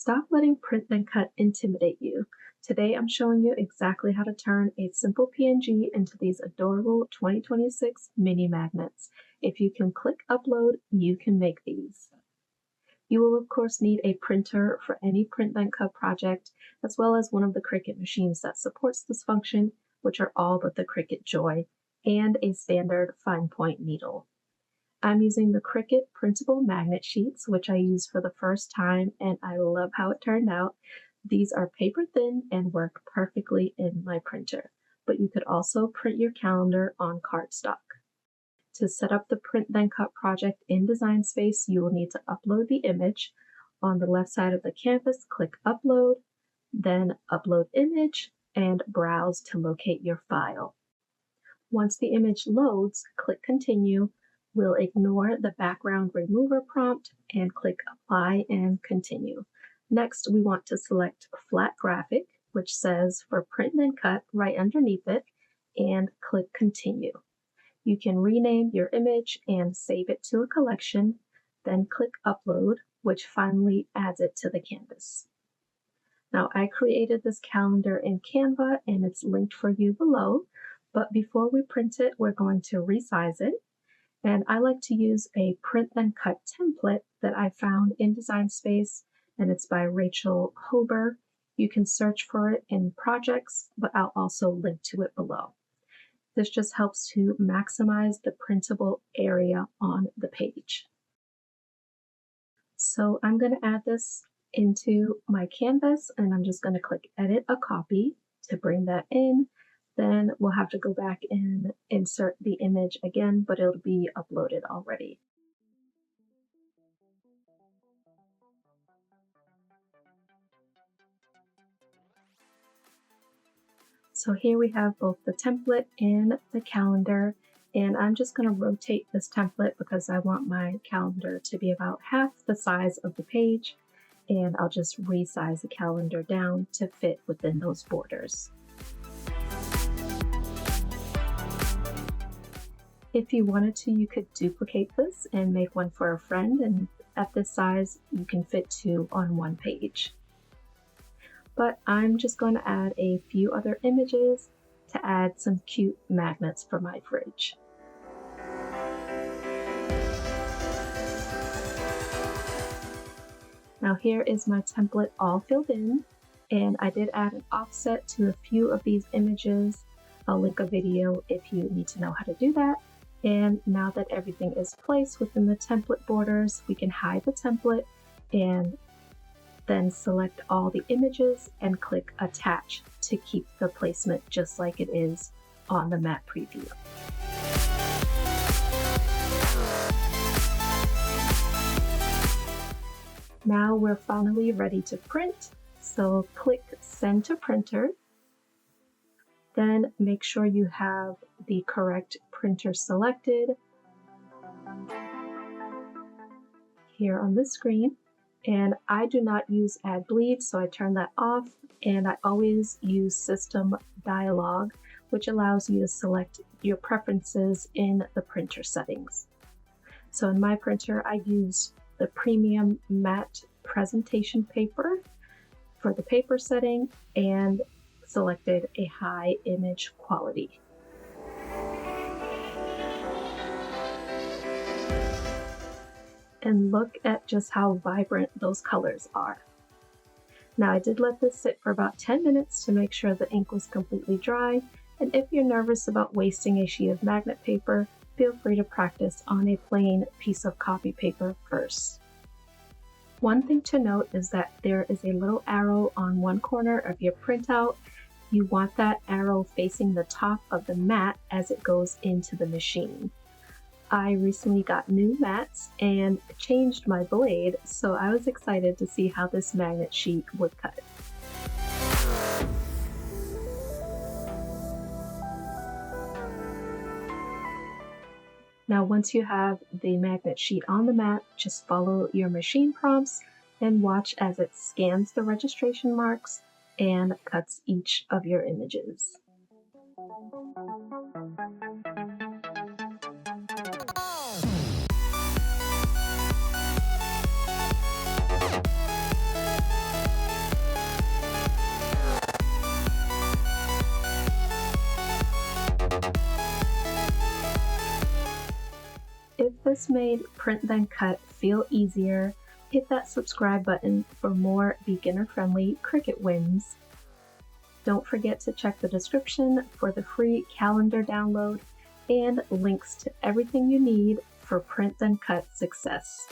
Stop letting Print Then Cut intimidate you. Today I'm showing you exactly how to turn a simple PNG into these adorable 2026 mini magnets. If you can click upload, you can make these. You will of course need a printer for any Print Then Cut project, as well as one of the Cricut machines that supports this function, which are all but the Cricut Joy, and a standard fine point needle. I'm using the Cricut printable magnet sheets, which I used for the first time, and I love how it turned out. These are paper thin and work perfectly in my printer, but you could also print your calendar on cardstock. To set up the Print Then Cut project in Design Space, you will need to upload the image. On the left side of the canvas, click Upload, then Upload Image, and browse to locate your file. Once the image loads, click Continue. We'll ignore the background remover prompt and click Apply and Continue. Next, we want to select Flat Graphic, which says for Print Then Cut right underneath it, and click Continue. You can rename your image and save it to a collection, then click Upload, which finally adds it to the canvas. Now, I created this calendar in Canva and it's linked for you below, but before we print it, we're going to resize it. And I like to use a Print Then Cut template that I found in Design Space, and it's by Rachel Hober. You can search for it in projects, but I'll also link to it below. This just helps to maximize the printable area on the page. So I'm going to add this into my canvas, and I'm just going to click Edit a Copy to bring that in. Then we'll have to go back and insert the image again, but it'll be uploaded already. So here we have both the template and the calendar, and I'm just going to rotate this template because I want my calendar to be about half the size of the page, and I'll just resize the calendar down to fit within those borders. If you wanted to, you could duplicate this and make one for a friend, and at this size, you can fit two on one page. But I'm just going to add a few other images to add some cute magnets for my fridge. Now here is my template all filled in, and I did add an offset to a few of these images. I'll link a video if you need to know how to do that. And now that everything is placed within the template borders, we can hide the template and then select all the images and click Attach to keep the placement just like it is on the mat preview. Now we're finally ready to print, so click Send to Printer. Then make sure you have the correct printer selected here on the screen. And I do not use Add Bleed, so I turn that off, and I always use System Dialog, which allows you to select your preferences in the printer settings. So in my printer, I use the premium matte presentation paper for the paper setting and selected a high image quality. And look at just how vibrant those colors are. Now I did let this sit for about 10 minutes to make sure the ink was completely dry, and if you're nervous about wasting a sheet of magnet paper, feel free to practice on a plain piece of copy paper first. One thing to note is that there is a little arrow on one corner of your printout. You want that arrow facing the top of the mat as it goes into the machine. I recently got new mats and changed my blade, so I was excited to see how this magnet sheet would cut. Now once you have the magnet sheet on the mat, just follow your machine prompts and watch as it scans the registration marks and cuts each of your images. this made Print Then Cut feel easier, hit that subscribe button for more beginner-friendly Cricut wins. Don't forget to check the description for the free calendar download and links to everything you need for Print Then Cut success.